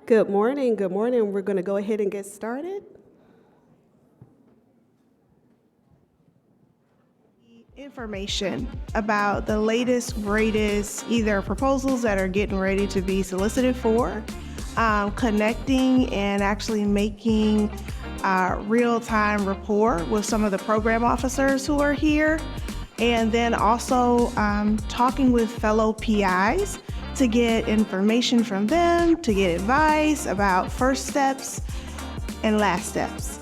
Good morning. Good morning. We're going to go ahead and get started. Information about the latest, greatest, either proposals that are getting ready to be solicited for, connecting and actually making real-time rapport with some of the program officers who are here, and then also talking with fellow PIs to get information from them, to get advice about first steps and last steps.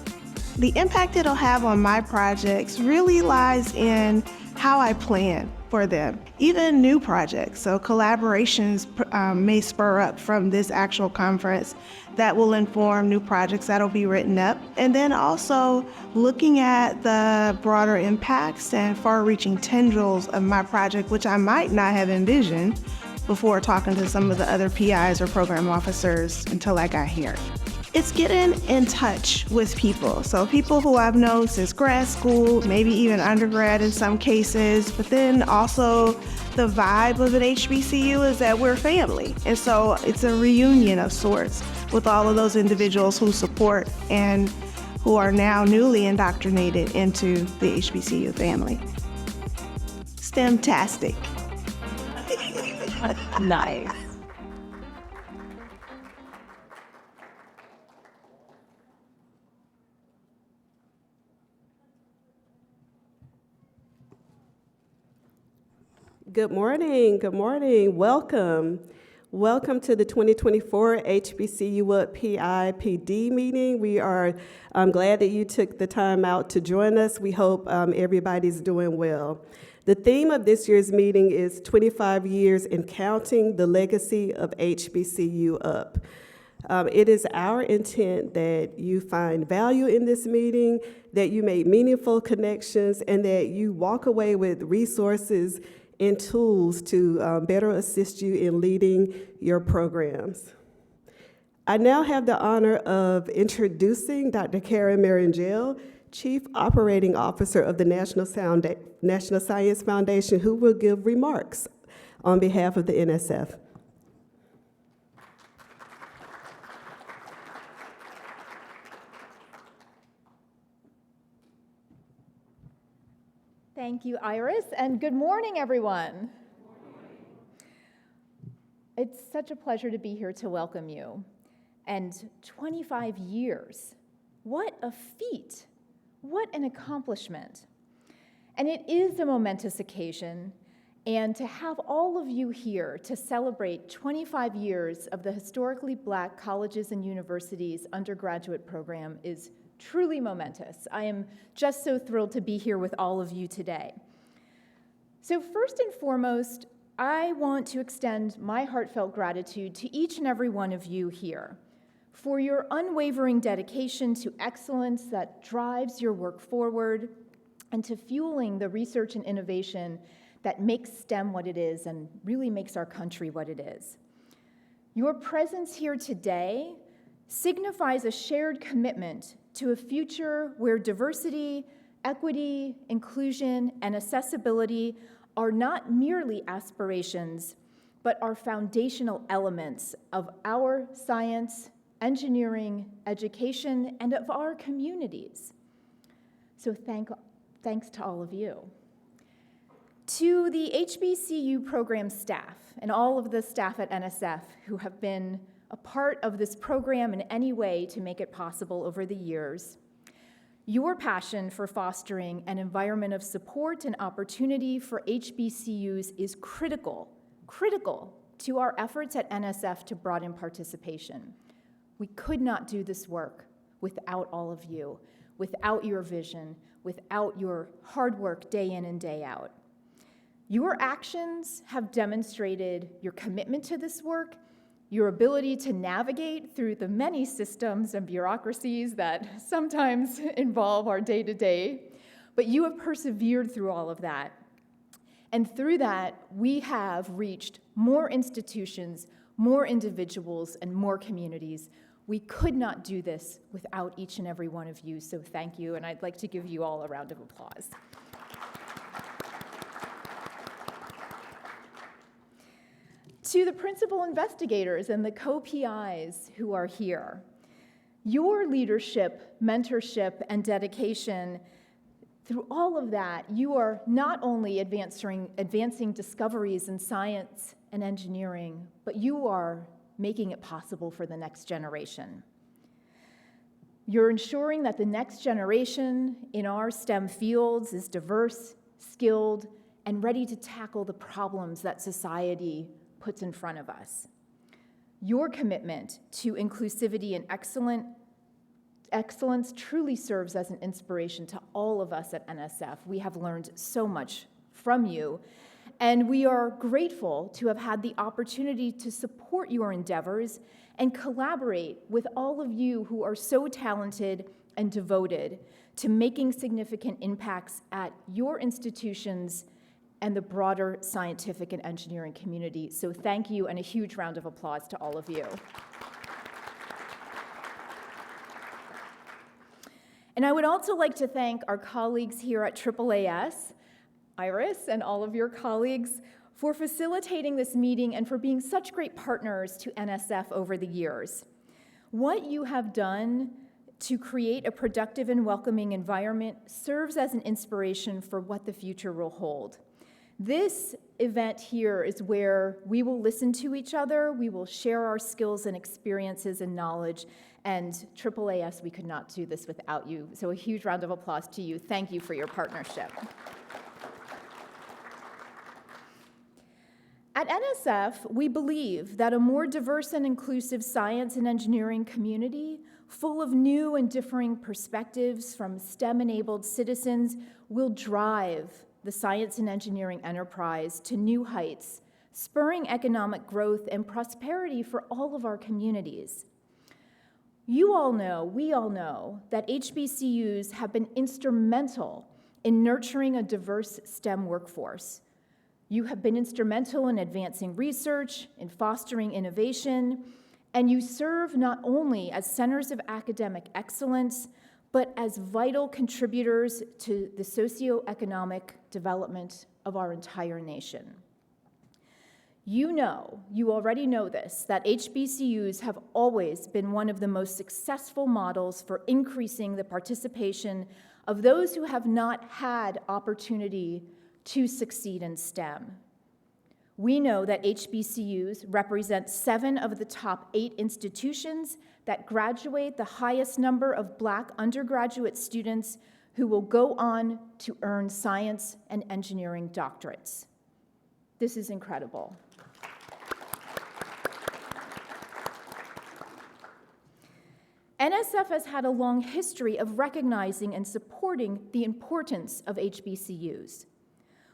The impact it'll have on my projects really lies in how I plan for them, even new projects. So collaborations may spur up from this actual conference that will inform new projects that'll be written up. And then also looking at the broader impacts and far-reaching tendrils of my project, which I might not have envisioned before talking to some of the other PIs or program officers until I got here. It's getting in touch with people. So people who I've known since grad school, maybe even undergrad in some cases, but then also the vibe of an HBCU is that we're family. And so it's a reunion of sorts with all of those individuals who support and who are now newly indoctrinated into the HBCU family. STEM-tastic. Nice. Good morning. Good morning. Welcome. Welcome to the 2024 HBCU-UP PI-PD meeting. We are glad that you took the time out to join us. We hope everybody's doing well. The theme of this year's meeting is 25 years and counting, the legacy of HBCU-UP. It is our intent that you find value in this meeting, that you make meaningful connections, and that you walk away with resources and tools to better assist you in leading your programs. I now have the honor of introducing Dr. Karen Marrongelle, Chief Operating Officer of the National Science Foundation, who will give remarks on behalf of the NSF. Thank you, Iris, and good morning, everyone. It's such a pleasure to be here to welcome you. And 25 years, what a feat, what an accomplishment. And it is a momentous occasion, and to have all of you here to celebrate 25 years of the Historically Black Colleges and Universities undergraduate program is truly momentous. I am just so thrilled to be here with all of you today. So first and foremost, I want to extend my heartfelt gratitude to each and every one of you here for your unwavering dedication to excellence that drives your work forward and to fueling the research and innovation that makes STEM what it is and really makes our country what it is. Your presence here today signifies a shared commitment to a future where diversity, equity, inclusion, and accessibility are not merely aspirations, but are foundational elements of our science, engineering, education, and of our communities. So thanks to all of you. To the HBCU program staff and all of the staff at NSF who have been a part of this program in any way to make it possible over the years, your passion for fostering an environment of support and opportunity for HBCUs is critical to our efforts at NSF to broaden participation. We could not do this work without all of you, without your vision, without your hard work day in and day out. Your actions have demonstrated your commitment to this work, your ability to navigate through the many systems and bureaucracies that sometimes involve our day-to-day, but you have persevered through all of that. And through that, we have reached more institutions, more individuals, and more communities. We could not do this without each and every one of you, so thank you, and I'd like to give you all a round of applause. to the principal investigators and the co-PIs who are here. Your leadership, mentorship, and dedication, through all of that, you are not only advancing discoveries in science and engineering, but you are making it possible for the next generation. You're ensuring that the next generation in our STEM fields is diverse, skilled, and ready to tackle the problems that society puts in front of us. Your commitment to inclusivity and excellence truly serves as an inspiration to all of us at NSF. We have learned so much from you, and we are grateful to have had the opportunity to support your endeavors and collaborate with all of you who are so talented and devoted to making significant impacts at your institutions and the broader scientific and engineering community. So thank you, and a huge round of applause to all of you. And I would also like to thank our colleagues here at AAAS, Iris, and all of your colleagues for facilitating this meeting and for being such great partners to NSF over the years. What you have done to create a productive and welcoming environment serves as an inspiration for what the future will hold. This event here is where we will listen to each other, we will share our skills and experiences and knowledge, and AAAS, we could not do this without you. So a huge round of applause to you. Thank you for your partnership. At NSF, we believe that a more diverse and inclusive science and engineering community, full of new and differing perspectives from STEM-enabled citizens, will drive the science and engineering enterprise to new heights, spurring economic growth and prosperity for all of our communities. You all know, we all know, that HBCUs have been instrumental in nurturing a diverse STEM workforce. You have been instrumental in advancing research, in fostering innovation, and you serve not only as centers of academic excellence, but as vital contributors to the socioeconomic development of our entire nation. You already know this, that HBCUs have always been one of the most successful models for increasing the participation of those who have not had opportunity to succeed in STEM. We know that HBCUs represent 7 of the top 8 institutions that graduate the highest number of Black undergraduate students who will go on to earn science and engineering doctorates. This is incredible. NSF has had a long history of recognizing and supporting the importance of HBCUs.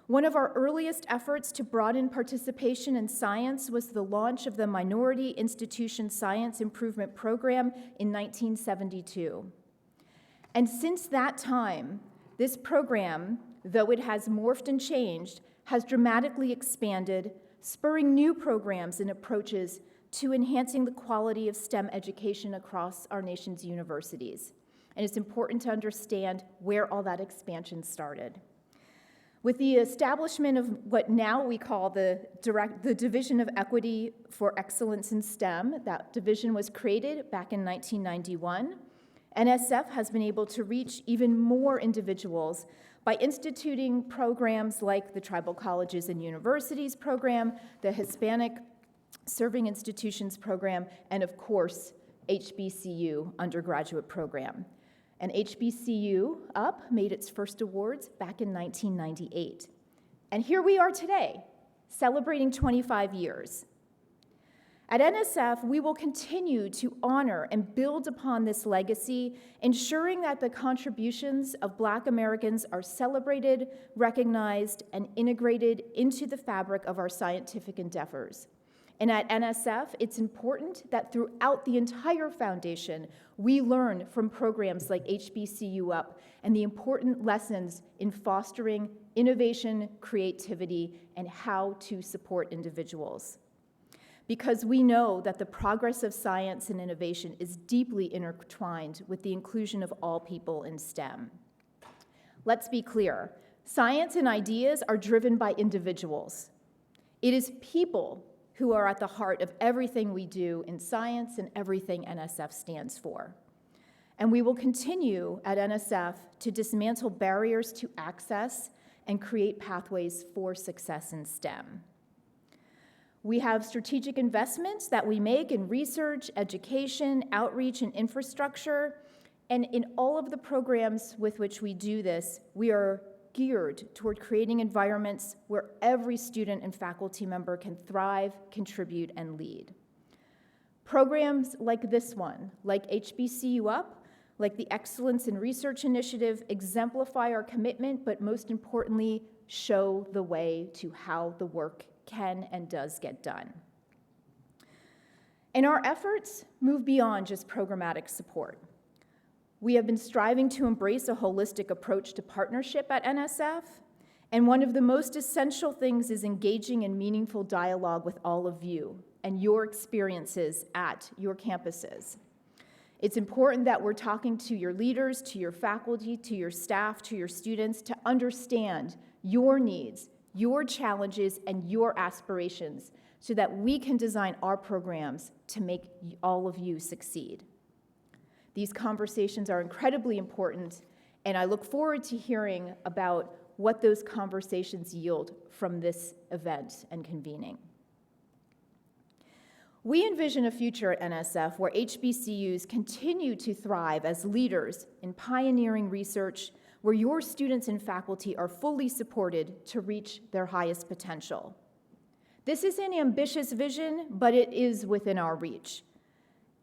One of our earliest efforts to broaden participation in science was the launch of the Minority Institution Science Improvement Program in 1972. And since that time, this program, though it has morphed and changed, has dramatically expanded, spurring new programs and approaches to enhancing the quality of STEM education across our nation's universities. And it's important to understand where all that expansion started. With the establishment of what now we call the Division of Equity for Excellence in STEM, that division was created back in 1991. NSF has been able to reach even more individuals by instituting programs like the Tribal Colleges and Universities program, the Hispanic Serving Institutions program, and of course, HBCU undergraduate program. And HBCU-UP made its first awards back in 1998. And here we are today, celebrating 25 years. At NSF, we will continue to honor and build upon this legacy, ensuring that the contributions of Black Americans are celebrated, recognized, and integrated into the fabric of our scientific endeavors. And at NSF, it's important that throughout the entire foundation, we learn from programs like HBCU-UP and the important lessons in fostering innovation, creativity, and how to support individuals. Because we know that the progress of science and innovation is deeply intertwined with the inclusion of all people in STEM. Let's be clear, science and ideas are driven by individuals. It is people who are at the heart of everything we do in science and everything NSF stands for. And we will continue at NSF to dismantle barriers to access and create pathways for success in STEM. We have strategic investments that we make in research, education, outreach, and infrastructure. And in all of the programs with which we do this, we are geared toward creating environments where every student and faculty member can thrive, contribute, and lead. Programs like this one, like HBCU-UP, like the Excellence in Research Initiative, exemplify our commitment, but most importantly, show the way to how the work can and does get done. And our efforts move beyond just programmatic support. We have been striving to embrace a holistic approach to partnership at NSF, and one of the most essential things is engaging in meaningful dialogue with all of you and your experiences at your campuses. It's important that we're talking to your leaders, to your faculty, to your staff, to your students to understand your needs, your challenges, and your aspirations so that we can design our programs to make all of you succeed. These conversations are incredibly important, and I look forward to hearing about what those conversations yield from this event and convening. We envision a future at NSF where HBCUs continue to thrive as leaders in pioneering research, where your students and faculty are fully supported to reach their highest potential. This is an ambitious vision, but it is within our reach.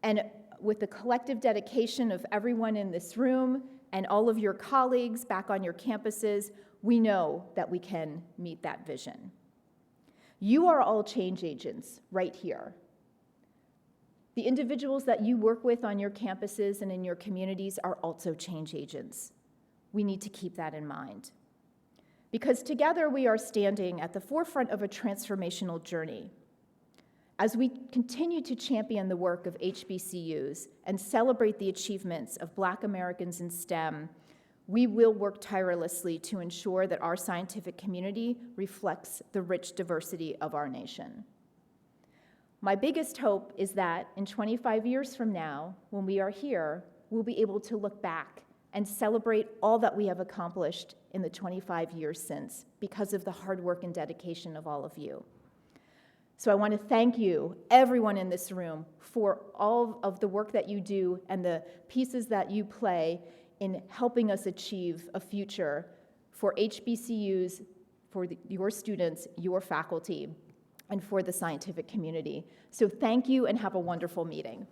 And with the collective dedication of everyone in this room and all of your colleagues back on your campuses, we know that we can meet that vision. You are all change agents right here. The individuals that you work with on your campuses and in your communities are also change agents. We need to keep that in mind. Because together we are standing at the forefront of a transformational journey. As we continue to champion the work of HBCUs and celebrate the achievements of Black Americans in STEM, we will work tirelessly to ensure that our scientific community reflects the rich diversity of our nation. My biggest hope is that in 25 years from now, when we are here, we'll be able to look back and celebrate all that we have accomplished in the 25 years since because of the hard work and dedication of all of you. So I want to thank you, everyone in this room, for all of the work that you do and the pieces that you play in helping us achieve a future for HBCUs, for your students, your faculty, and for the scientific community. So thank you and have a wonderful meeting.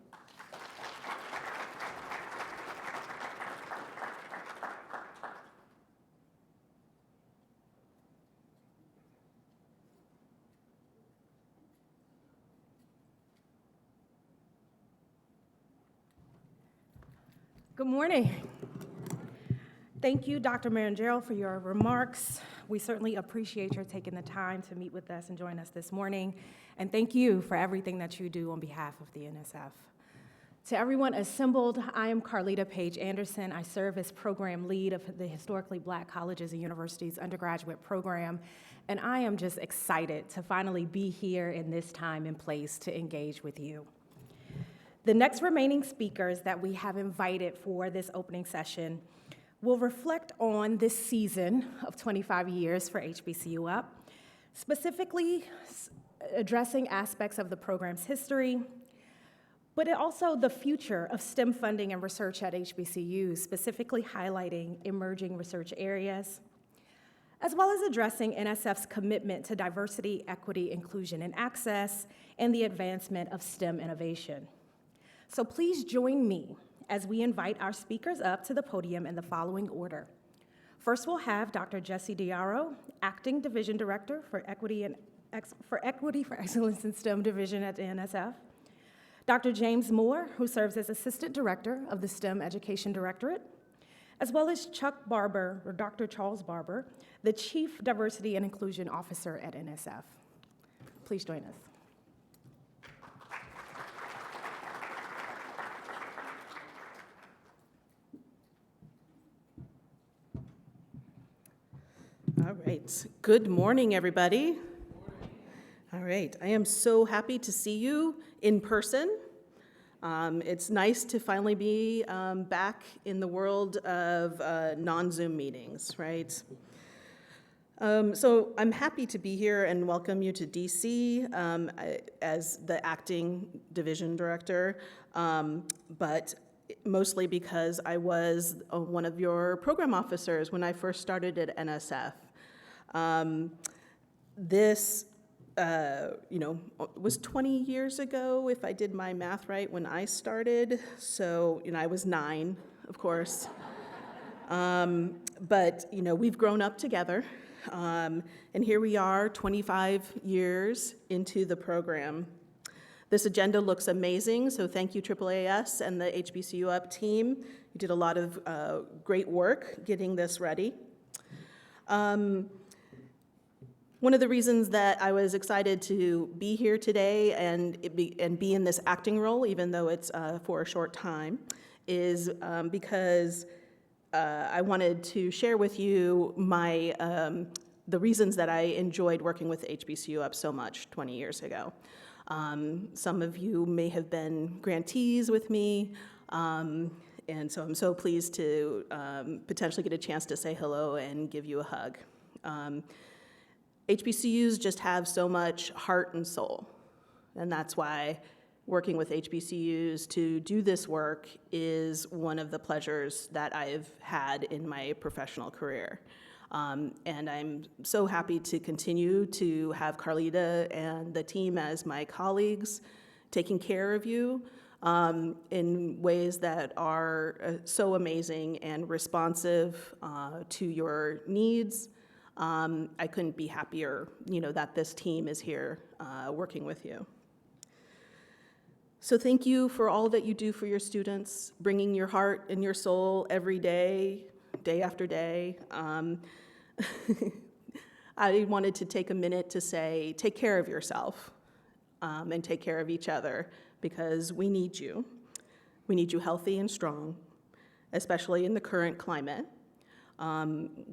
Good morning. Thank you, Dr. Marrongelle, for your remarks. We certainly appreciate your taking the time to meet with us and join us this morning. And thank you for everything that you do on behalf of the NSF. To everyone assembled, I am Carleitta Paige-Anderson. I serve as program lead of the Historically Black Colleges and Universities undergraduate program. And I am just excited to finally be here in this time and place to engage with you. The next remaining speakers that we have invited for this opening session will reflect on this season of 25 years for HBCU-UP, specifically addressing aspects of the program's history, but also the future of STEM funding and research at HBCUs, specifically highlighting emerging research areas, as well as addressing NSF's commitment to diversity, equity, inclusion, and access, and the advancement of STEM innovation. So please join me as we invite our speakers up to the podium in the following order. First, we'll have Dr. Jessie DeAro, Acting Division Director for Equity for Excellence in STEM Division at the NSF. Dr. James Moore, who serves as Assistant Director of the STEM Education Directorate, as well as Chuck Barber, or Dr. Charles Barber, the Chief Diversity and Inclusion Officer at NSF. Please join us. All right. Good morning, everybody. All right, I am so happy to see you in person. It's nice to finally be back in the world of non-Zoom meetings, right? So I'm happy to be here and welcome you to DC as the acting division director, but mostly because I was one of your program officers when I first started at NSF. This was 20 years ago, if I did my math right, when I started. So, I was 9, of course. But, we've grown up together. And here we are, 25 years into the program. This agenda looks amazing, so thank you, AAAS and the HBCU-UP team. You did a lot of great work getting this ready. One of the reasons that I was excited to be here today and be in this acting role, even though it's for a short time, is because I wanted to share with you the reasons that I enjoyed working with HBCU-UP so much 20 years ago. Some of you may have been grantees with me, and so I'm so pleased to potentially get a chance to say hello and give you a hug. HBCUs just have so much heart and soul, and that's why working with HBCUs to do this work is one of the pleasures that I've had in my professional career. And I'm so happy to continue to have Carleitta and the team as my colleagues, taking care of you in ways that are so amazing and responsive to your needs. I couldn't be happier, that this team is here working with you. So thank you for all that you do for your students, bringing your heart and your soul every day, day after day. I wanted to take a minute to say, take care of yourself and take care of each other, because we need you. We need you healthy and strong, especially in the current climate,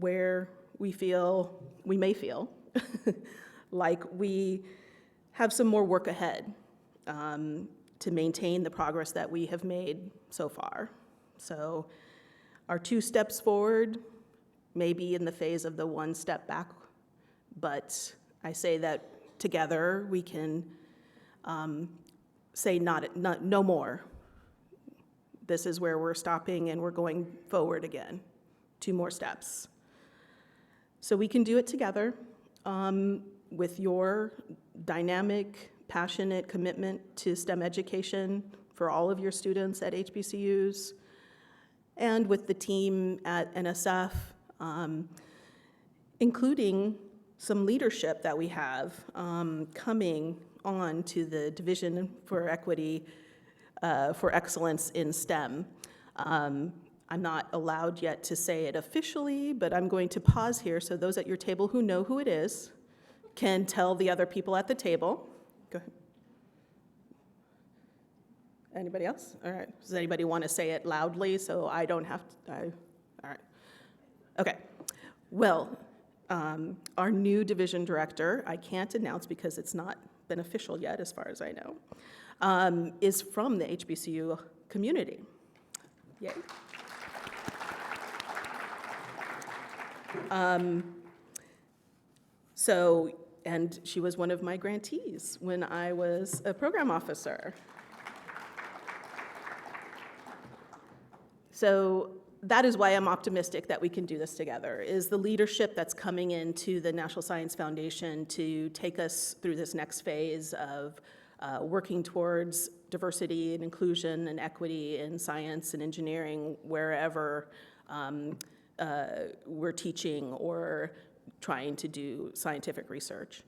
where we may feel like we have some more work ahead to maintain the progress that we have made so far. So our 2 steps forward may be in the phase of the 1 step back, but I say that together we can say no more. This is where we're stopping and we're going forward again, 2 more steps. So we can do it together with your dynamic, passionate commitment to STEM education for all of your students at HBCUs, and with the team at NSF, including some leadership that we have coming on to the Division for Equity for Excellence in STEM. I'm not allowed yet to say it officially, but I'm going to pause here so those at your table who know who it is can tell the other people at the table. Go ahead. Anybody else? All right. Does anybody want to say it loudly so I don't have to? All right. Okay. Well, our new division director, I can't announce because it's not been official yet as far as I know, is from the HBCU community. Yay. And she was one of my grantees when I was a program officer. So that is why I'm optimistic that we can do this together, is the leadership that's coming into the National Science Foundation to take us through this next phase of working towards diversity and inclusion and equity in science and engineering wherever we're teaching or trying to do scientific research.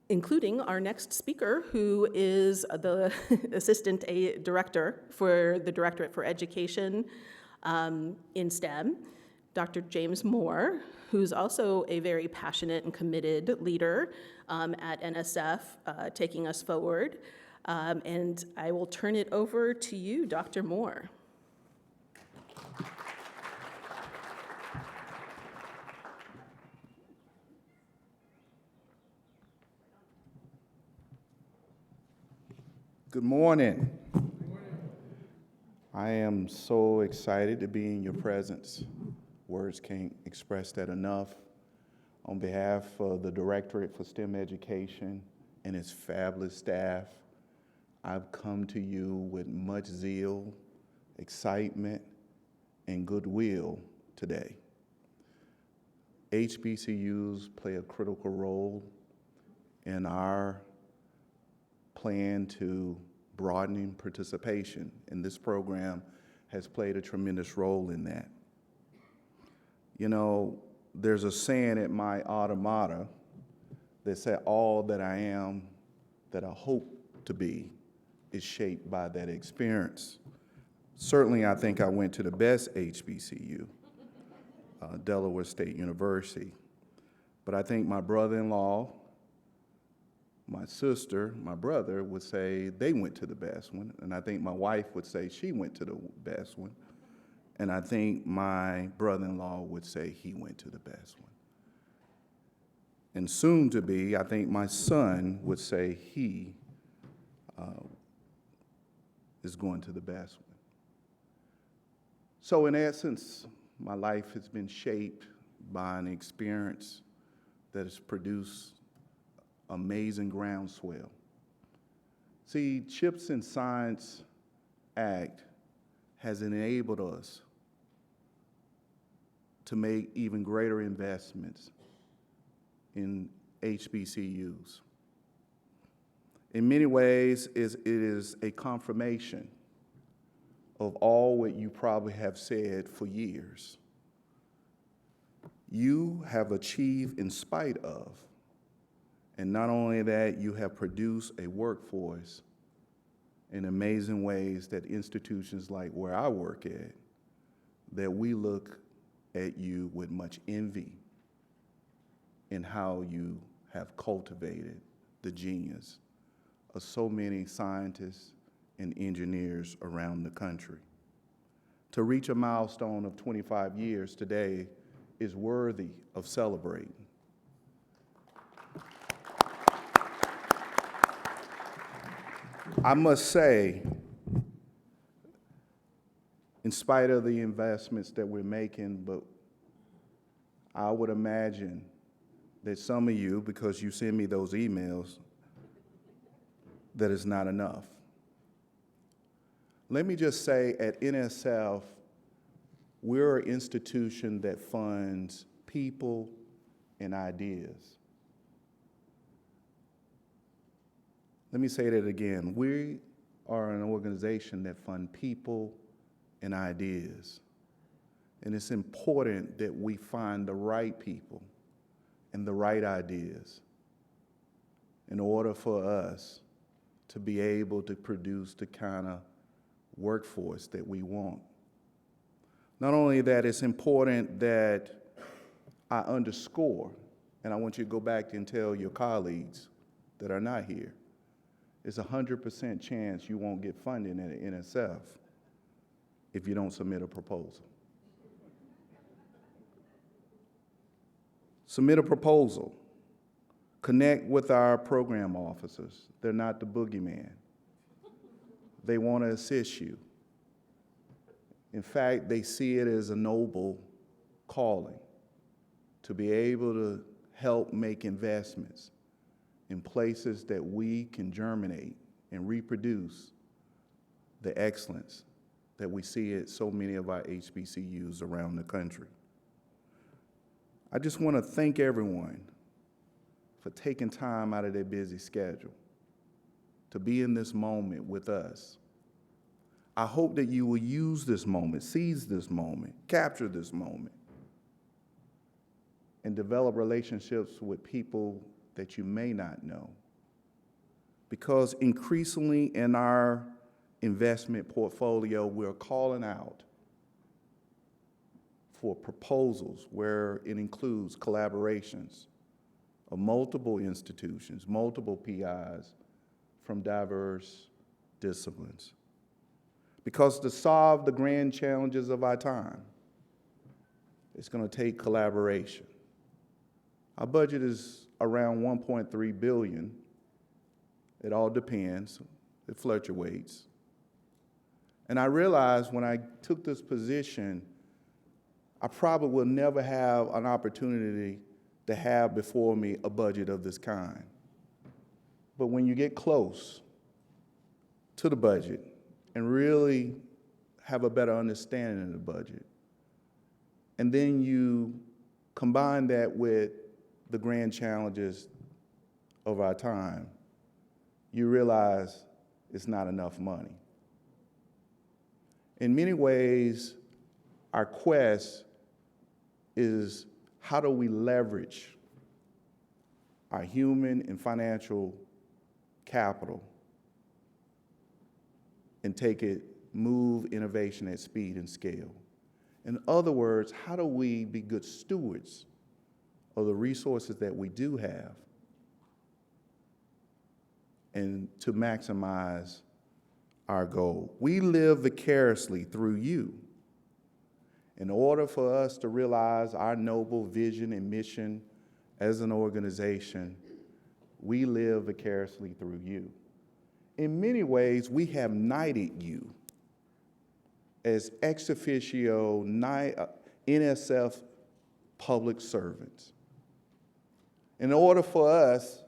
Including our next speaker, who is the Assistant Director for the Directorate for Education in STEM, Dr. James Moore, who's also a very passionate and committed leader at NSF, taking us forward. And I will turn it over to you, Dr. Moore. Good morning. I am so excited to be in your presence. Words can't express that enough. On behalf of the Directorate for STEM Education and its fabulous staff, I've come to you with much zeal, excitement, and goodwill today. HBCUs play a critical role in our plan to broadening participation, and this program has played a tremendous role in that. You know, there's a saying at my alma mater that said, all that I am, that I hope to be, is shaped by that experience. Certainly, I think I went to the best HBCU, Delaware State University, but I think my brother-in-law, my sister, my brother would say they went to the best one, and I think my wife would say she went to the best one, and I think my brother-in-law would say he went to the best one. And soon to be, I think my son would say he is going to the best one. So in essence, my life has been shaped by an experience that has produced amazing groundswell. See, CHIPS and Science Act has enabled us to make even greater investments in HBCUs. In many ways, it is a confirmation of all what you probably have said for years. You have achieved in spite of. And not only that, you have produced a workforce in amazing ways that institutions like where I work at, that we look at you with much envy in how you have cultivated the genius of so many scientists and engineers around the country. To reach a milestone of 25 years today is worthy of celebrating. I must say, in spite of the investments that we're making, but I would imagine that some of you, because you send me those emails, that is not enough. Let me just say, at NSF, we're an institution that funds people and ideas. Let me say that again. We are an organization that funds people and ideas. And it's important that we find the right people and the right ideas in order for us to be able to produce the kind of workforce that we want. Not only that, it's important that I underscore, and I want you to go back and tell your colleagues that are not here, it's 100% chance you won't get funding at NSF if you don't submit a proposal. Submit a proposal. Connect with our program officers. They're not the boogeyman. They want to assist you. In fact, they see it as a noble calling to be able to help make investments in places that we can germinate and reproduce the excellence that we see at so many of our HBCUs around the country. I just want to thank everyone for taking time out of their busy schedule to be in this moment with us. I hope that you will use this moment, seize this moment, capture this moment, and develop relationships with people that you may not know. Because increasingly in our investment portfolio, we're calling out for proposals where it includes collaborations of multiple institutions, multiple PIs from diverse disciplines. Because to solve the grand challenges of our time, it's going to take collaboration. Our budget is around $1.3 billion. It all depends. It fluctuates. And I realized when I took this position, I probably will never have an opportunity to have before me a budget of this kind. But when you get close to the budget and really have a better understanding of the budget, and then you combine that with the grand challenges of our time, you realize it's not enough money. In many ways, our quest is how do we leverage our human and financial capital and move innovation at speed and scale. In other words, how do we be good stewards of the resources that we do have and to maximize our goal? We live vicariously through you. In order for us to realize our noble vision and mission as an organization, we live vicariously through you. In many ways, we have knighted you as ex officio NSF public servants. In order for us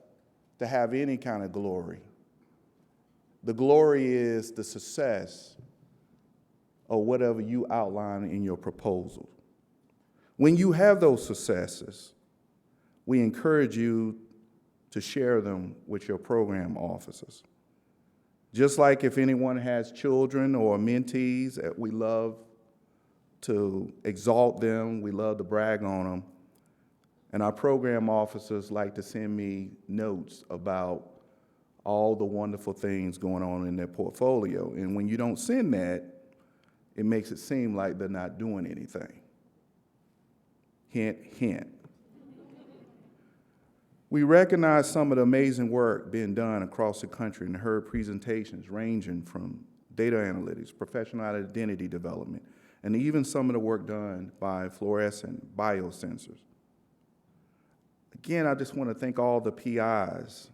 to have any kind of glory, the glory is the success of whatever you outline in your proposal. When you have those successes, we encourage you to share them with your program officers. Just like if anyone has children or mentees, we love to exalt them, we love to brag on them, and our program officers like to send me notes about all the wonderful things going on in their portfolio. And when you don't send that, it makes it seem like they're not doing anything. Hint, hint. We recognize some of the amazing work being done across the country and heard presentations ranging from data analytics, professional identity development, and even some of the work done by fluorescent biosensors. Again, I just want to thank all the PIs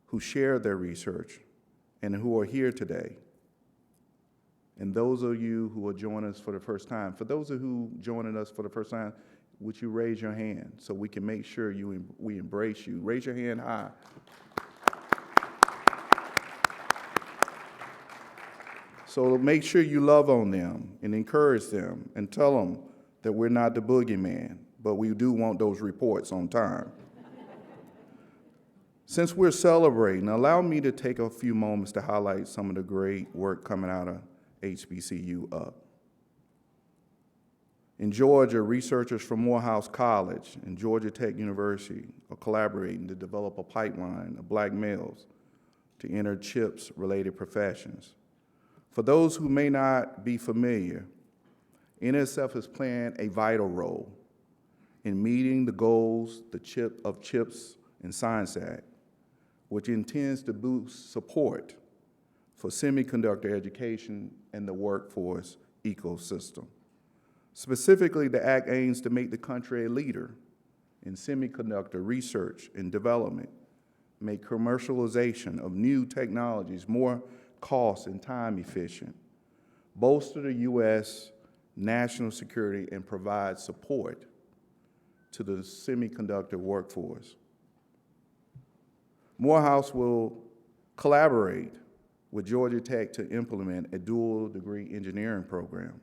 who shared their research and who are here today. And those of you who are joining us for the first time, for those of you joining us for the first time, would you raise your hand so we can make sure we embrace you? Raise your hand high. So make sure you love on them and encourage them and tell them that we're not the boogeyman, but we do want those reports on time. Since we're celebrating, allow me to take a few moments to highlight some of the great work coming out of HBCU-UP. In Georgia, researchers from Morehouse College and Georgia Tech University are collaborating to develop a pipeline of black males to enter CHIPS-related professions. For those who may not be familiar, NSF is playing a vital role in meeting the goals of CHIPS and Science Act, which intends to boost support for semiconductor education and the workforce ecosystem. Specifically, the Act aims to make the country a leader in semiconductor research and development, make commercialization of new technologies more cost and time efficient, bolster the U.S. national security, and provide support to the semiconductor workforce. Morehouse will collaborate with Georgia Tech to implement a dual degree engineering program.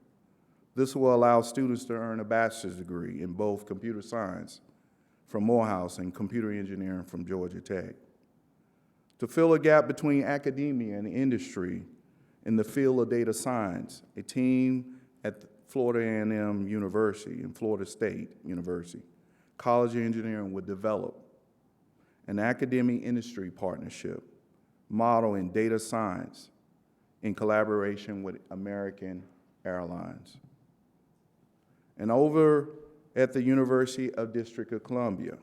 This will allow students to earn a bachelor's degree in both computer science from Morehouse and computer engineering from Georgia Tech. To fill a gap between academia and industry in the field of data science, a team at Florida A&M University and Florida State University College of Engineering will develop an academic-industry partnership model in data science in collaboration with American Airlines. And over at the University of District of Columbia,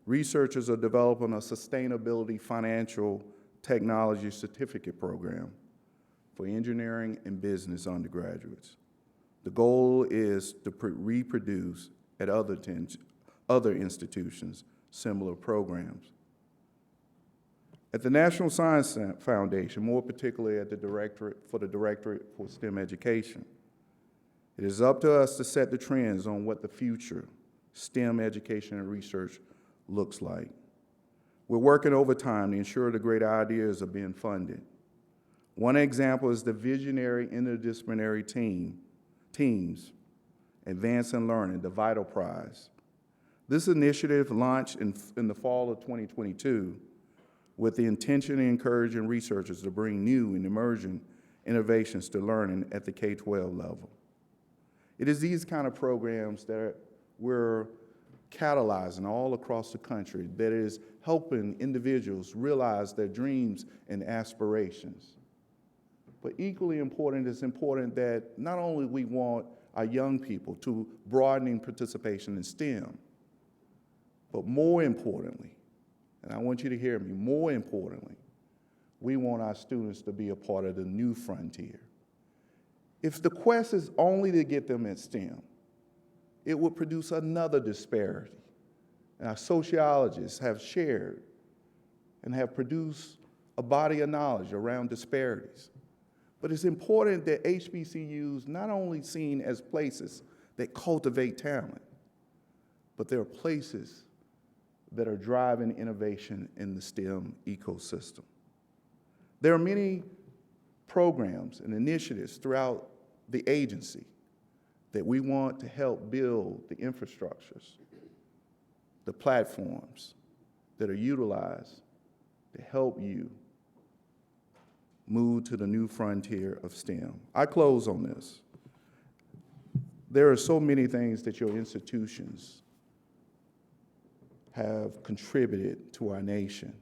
researchers are developing a sustainability financial technology certificate program for engineering and business undergraduates. The goal is to reproduce at other institutions similar programs. At the National Science Foundation, more particularly at the Directorate for STEM Education, it is up to us to set the trends on what the future STEM education and research looks like. We're working overtime to ensure the great ideas are being funded. One example is the visionary interdisciplinary teams, Advancing Learning, the Vital Prize. This initiative launched in the fall of 2022 with the intention of encouraging researchers to bring new and emerging innovations to learning at the K-12 level. It is these kind of programs that we're catalyzing all across the country that is helping individuals realize their dreams and aspirations. But equally important, it's important that not only we want our young people to broadening participation in STEM, but more importantly, and I want you to hear me, more importantly, we want our students to be a part of the new frontier. If the quest is only to get them at STEM, it would produce another disparity. And our sociologists have shared and have produced a body of knowledge around disparities. But it's important that HBCUs not only seen as places that cultivate talent, but they're places that are driving innovation in the STEM ecosystem. There are many programs and initiatives throughout the agency that we want to help build the infrastructures, the platforms that are utilized to help you move to the new frontier of STEM. I close on this. There are so many things that your institutions have contributed to our nation.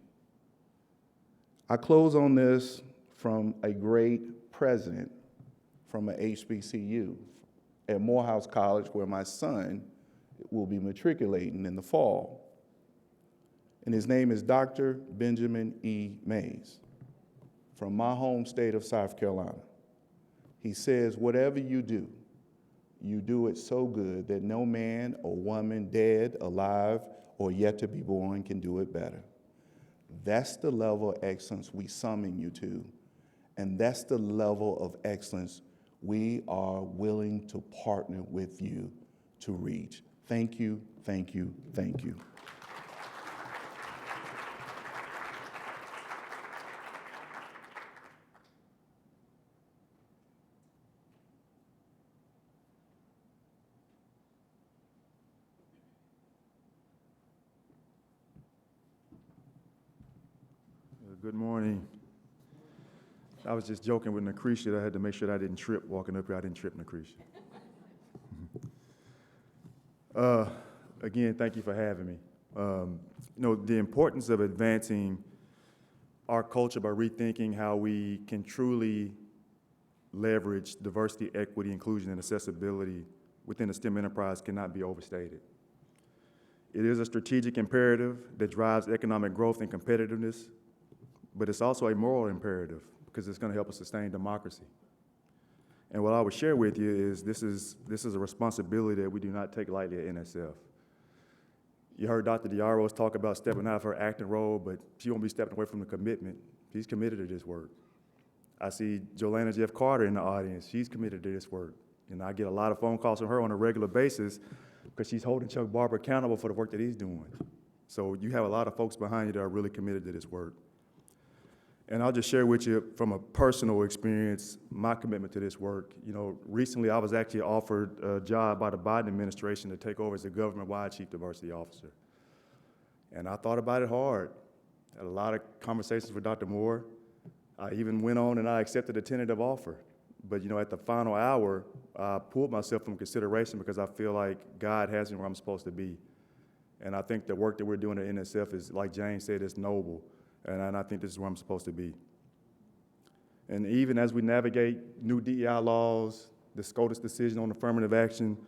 I close on this from a great president from an HBCU at Morehouse College, where my son will be matriculating in the fall. And his name is Dr. Benjamin E. Mays from my home state of South Carolina. He says, whatever you do it so good that no man or woman, dead, alive, or yet to be born, can do it better. That's the level of excellence we summon you to, and that's the level of excellence we are willing to partner with you to reach. Thank you, thank you, thank you. Good morning. I was just joking with Nacretia. I had to make sure that I didn't trip walking up here. I didn't trip Nacretia. Again, thank you for having me. The importance of advancing our culture by rethinking how we can truly leverage diversity, equity, inclusion, and accessibility within the STEM enterprise cannot be overstated. It is a strategic imperative that drives economic growth and competitiveness, but it's also a moral imperative because it's going to help us sustain democracy. And what I would share with you is this is a responsibility that we do not take lightly at NSF. You heard Dr. DeAro talk about stepping out of her acting role, but she won't be stepping away from the commitment. She's committed to this work. I see Jolana Jeff Carter in the audience. She's committed to this work. And I get a lot of phone calls from her on a regular basis because she's holding Chuck Barber accountable for the work that he's doing. So you have a lot of folks behind you that are really committed to this work. And I'll just share with you from a personal experience, my commitment to this work. Recently I was actually offered a job by the Biden administration to take over as the government-wide Chief Diversity Officer. And I thought about it hard. Had a lot of conversations with Dr. Moore. I even went on and I accepted a tentative offer. But at the final hour, I pulled myself from consideration because I feel like God has me where I'm supposed to be. And I think the work that we're doing at NSF is, like James said, it's noble. And I think this is where I'm supposed to be. And even as we navigate new DEI laws, the SCOTUS decision on affirmative action,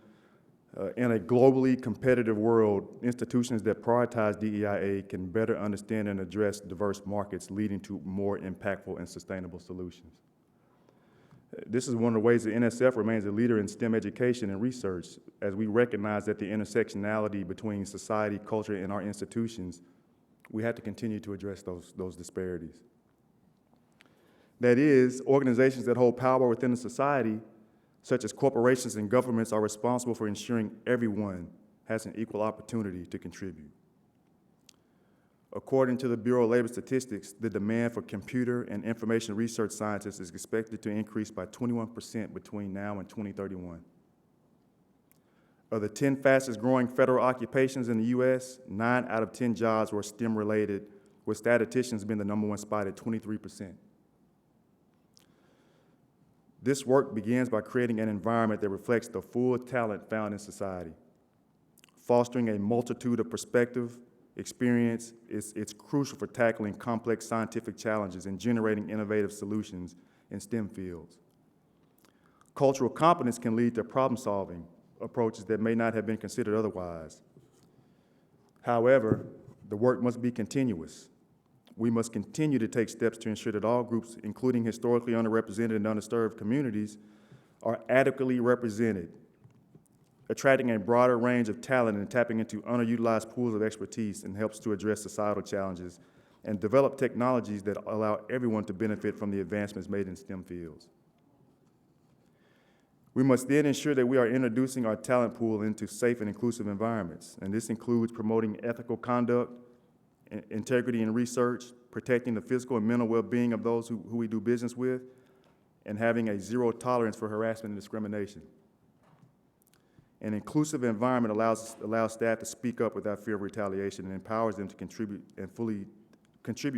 in a globally competitive world, institutions that prioritize DEIA can better understand and address diverse markets, leading to more impactful and sustainable solutions. This is one of the ways that NSF remains a leader in STEM education and research, as we recognize that the intersectionality between society, culture, and our institutions we have to continue to address those disparities. That is, organizations that hold power within the society, such as corporations and governments, are responsible for ensuring everyone has an equal opportunity to contribute. According to the Bureau of Labor Statistics, the demand for computer and information research scientists is expected to increase by 21% between now and 2031. Of the 10 fastest growing federal occupations in the US, 9 out of 10 jobs were STEM related, with statisticians being the number one spot at 23%. This work begins by creating an environment that reflects the full talent found in society. Fostering a multitude of perspective, experience, it's crucial for tackling complex scientific challenges and generating innovative solutions in STEM fields. Cultural competence can lead to problem-solving approaches that may not have been considered otherwise. However, the work must be continuous. We must continue to take steps to ensure that all groups, including historically underrepresented and underserved communities, are adequately represented, attracting a broader range of talent and tapping into underutilized pools of expertise, and helps to address societal challenges and develop technologies that allow everyone to benefit from the advancements made in STEM fields. We must then ensure that we are introducing our talent pool into safe and inclusive environments, and this includes promoting ethical conduct, integrity in research, protecting the physical and mental well-being of those who we do business with, and having a zero tolerance for harassment and discrimination. An inclusive environment allows staff to speak up without fear of retaliation and empowers them to contribute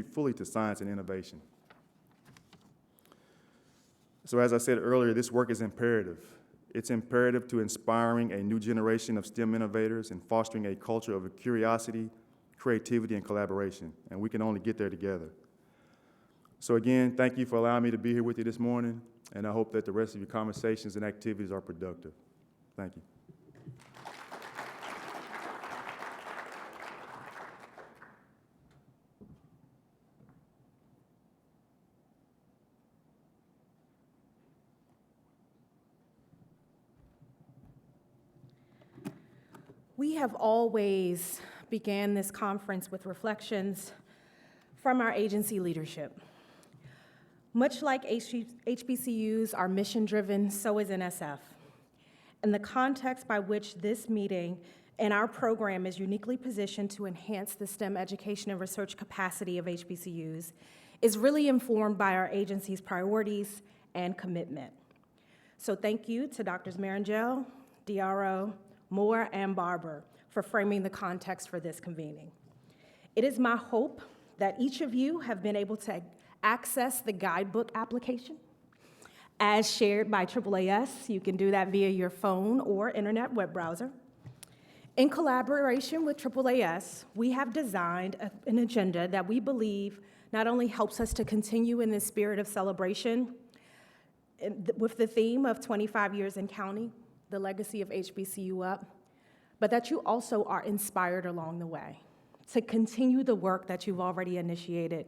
fully to science and innovation. So as I said earlier, this work is imperative. It's imperative to inspiring a new generation of STEM innovators and fostering a culture of curiosity, creativity, and collaboration, and we can only get there together. So again, thank you for allowing me to be here with you this morning, and I hope that the rest of your conversations and activities are productive. Thank you. We have always began this conference with reflections from our agency leadership. Much like HBCUs are mission-driven, so is NSF. And the context by which this meeting and our program is uniquely positioned to enhance the STEM education and research capacity of HBCUs is really informed by our agency's priorities and commitment. So thank you to Drs. Marrongelle, DeAro, Moore, and Barber for framing the context for this convening. It is my hope that each of you have been able to access the guidebook application as shared by AAAS. You can do that via your phone or internet web browser. In collaboration with AAAS, we have designed an agenda that we believe not only helps us to continue in this spirit of celebration with the theme of 25 years in county, the legacy of HBCU-UP, but that you also are inspired along the way to continue the work that you've already initiated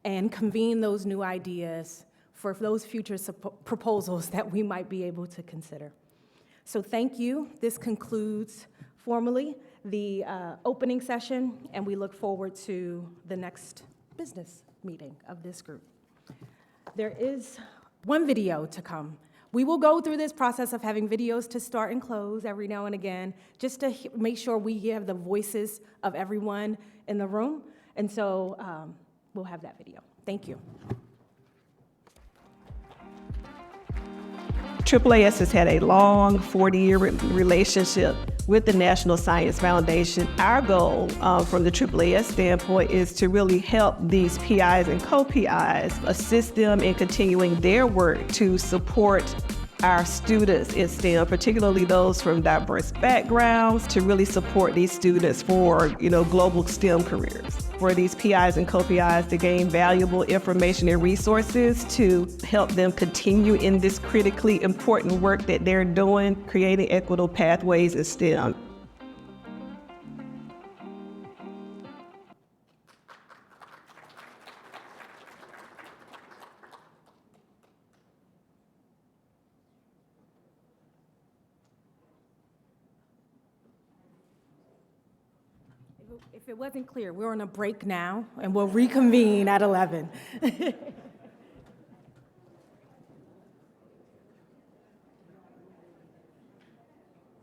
and convene those new ideas for those future proposals that we might be able to consider. So thank you. This concludes formally the opening session, and we look forward to the next business meeting of this group. There is one video to come. We will go through this process of having videos to start and close every now and again, just to make sure we have the voices of everyone in the room. And so we'll have that video. Thank you. AAAS has had a long 40-year relationship with the National Science Foundation. Our goal from the AAAS standpoint is to really help these PIs and co-PIs, assist them in continuing their work to support our students in STEM, particularly those from diverse backgrounds, to really support these students for, global STEM careers. For these PIs and co-PIs to gain valuable information and resources to help them continue in this critically important work that they're doing, creating equitable pathways in STEM. If it wasn't clear, we're on a break now, and we'll reconvene at 11.